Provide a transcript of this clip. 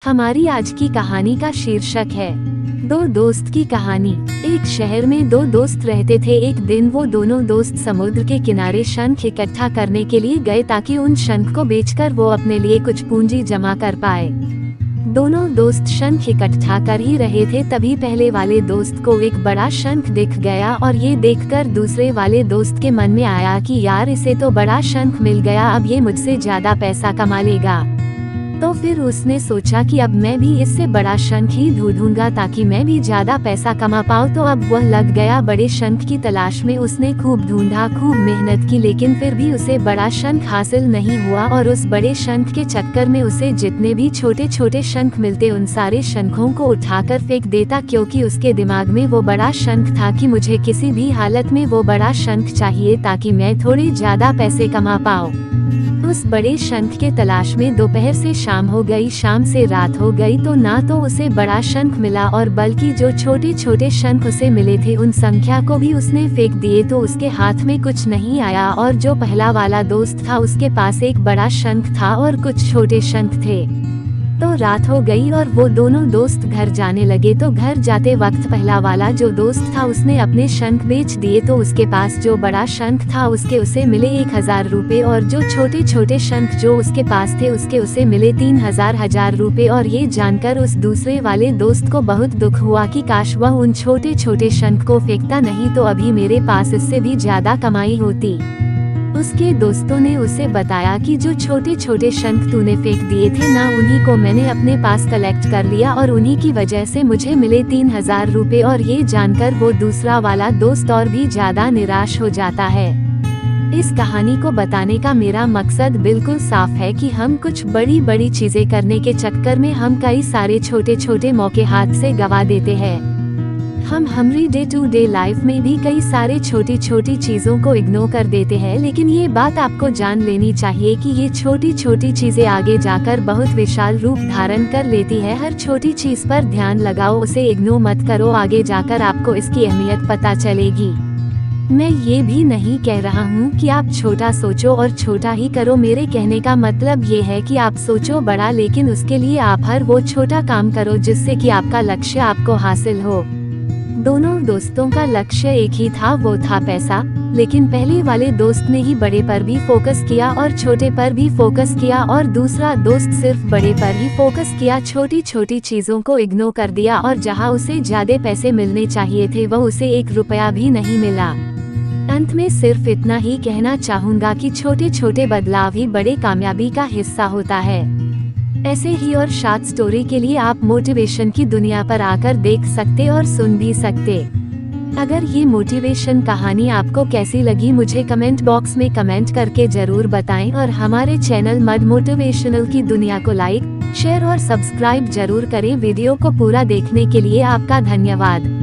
हमारी आज की कहानी का शीर्षक है दो दोस्त की कहानी। एक शहर में दो दोस्त रहते थे। एक दिन वो दोनों दोस्त समुद्र के किनारे शंख इकट्ठा करने के लिए गए ताकि उन शंख को बेचकर वो अपने लिए कुछ पूंजी जमा कर पाए। दोनों दोस्त शंख इकट्ठा कर ही रहे थे, तभी पहले वाले दोस्त को एक बड़ा शंख दिख गया और ये देखकर दूसरे वाले दोस्त के मन में आया कि यार, इसे तो बड़ा शंख मिल गया, अब ये मुझसे ज्यादा पैसा कमा लेगा। तो फिर उसने सोचा कि अब मैं भी इससे बड़ा शंख ही ढूंढूंगा ताकि मैं भी ज्यादा पैसा कमा पाऊँ। तो अब वह लग गया बड़े शंख की तलाश में। उसने खूब ढूंढा, खूब मेहनत की, लेकिन फिर भी उसे बड़ा शंख हासिल नहीं हुआ। और उस बड़े शंख के चक्कर में उसे जितने भी छोटे छोटे शंख मिलते उन सारे शंखों को उठाकर फेंक देता, क्योंकि उसके दिमाग में वो बड़ा शंख था कि मुझे किसी भी हालत में वो बड़ा शंख चाहिए ताकि मैं थोड़े ज्यादा पैसे कमा पाऊँ। उस बड़े शंख के तलाश में दोपहर से शाम हो गई, शाम से रात हो गई, तो ना तो उसे बड़ा शंख मिला और बल्कि जो छोटे छोटे शंख उसे मिले थे उन संख्या को भी उसने फेंक दिए। तो उसके हाथ में कुछ नहीं आया और जो पहला वाला दोस्त था उसके पास एक बड़ा शंख था और कुछ छोटे शंख थे। तो रात हो गई और वो दोनों दोस्त घर जाने लगे। तो घर जाते वक्त पहला वाला जो दोस्त था उसने अपने शंख बेच दिए। तो उसके पास जो बड़ा शंख था उसे मिले 1000 रुपए और जो छोटे छोटे शंख जो उसके पास थे उसे मिले 3000 रुपए। और ये जानकर उस दूसरे वाले दोस्त को बहुत दुख हुआ कि काश वह उन छोटे छोटे शंख को फेंकता, नहीं तो अभी मेरे पास इससे भी ज्यादा कमाई होती। उसके दोस्तों ने उसे बताया कि जो छोटे छोटे शंख तूने फेंक दिए थे ना, उन्हीं को मैंने अपने पास कलेक्ट कर लिया और उन्हीं की वजह से मुझे मिले 3000 रुपए। और ये जानकर वो दूसरा वाला दोस्त और भी ज्यादा निराश हो जाता है। इस कहानी को बताने का मेरा मकसद बिल्कुल साफ है कि हम कुछ बड़ी बड़ी चीजें करने के चक्कर में हम कई सारे छोटे छोटे मौके हाथ से गवा देते हैं। हम हमारी डे टू डे लाइफ में भी कई सारे छोटी छोटी चीजों को इग्नोर कर देते हैं, लेकिन ये बात आपको जान लेनी चाहिए कि ये छोटी छोटी चीजें आगे जाकर बहुत विशाल रूप धारण कर लेती है। हर छोटी चीज पर ध्यान लगाओ, उसे इग्नोर मत करो, आगे जाकर आपको इसकी अहमियत पता चलेगी। मैं ये भी नहीं कह रहा हूँ कि आप छोटा सोचो और छोटा ही करो। मेरे कहने का मतलब ये है कि आप सोचो बड़ा, लेकिन उसके लिए आप हर वो छोटा काम करो जिससे कि आपका लक्ष्य आपको हासिल हो। दोनों दोस्तों का लक्ष्य एक ही था, वो था पैसा। लेकिन पहले वाले दोस्त ने ही बड़े पर भी फोकस किया और छोटे पर भी फोकस किया, और दूसरा दोस्त सिर्फ बड़े पर ही फोकस किया, छोटी छोटी चीजों को इग्नोर कर दिया। और जहां उसे ज्यादा पैसे मिलने चाहिए थे वह उसे 1 रुपया भी नहीं मिला। अंत में सिर्फ इतना ही कहना चाहूँगा कि छोटे छोटे बदलाव ही बड़े कामयाबी का हिस्सा होता है। ऐसे ही और शॉर्ट स्टोरी के लिए आप मोटिवेशन की दुनिया पर आकर देख सकते और सुन भी सकते। अगर ये मोटिवेशन कहानी आपको कैसी लगी मुझे कमेंट बॉक्स में कमेंट करके जरूर बताएं, और हमारे चैनल मड मोटिवेशनल की दुनिया को लाइक, शेयर और सब्सक्राइब जरूर करें। वीडियो को पूरा देखने के लिए आपका धन्यवाद।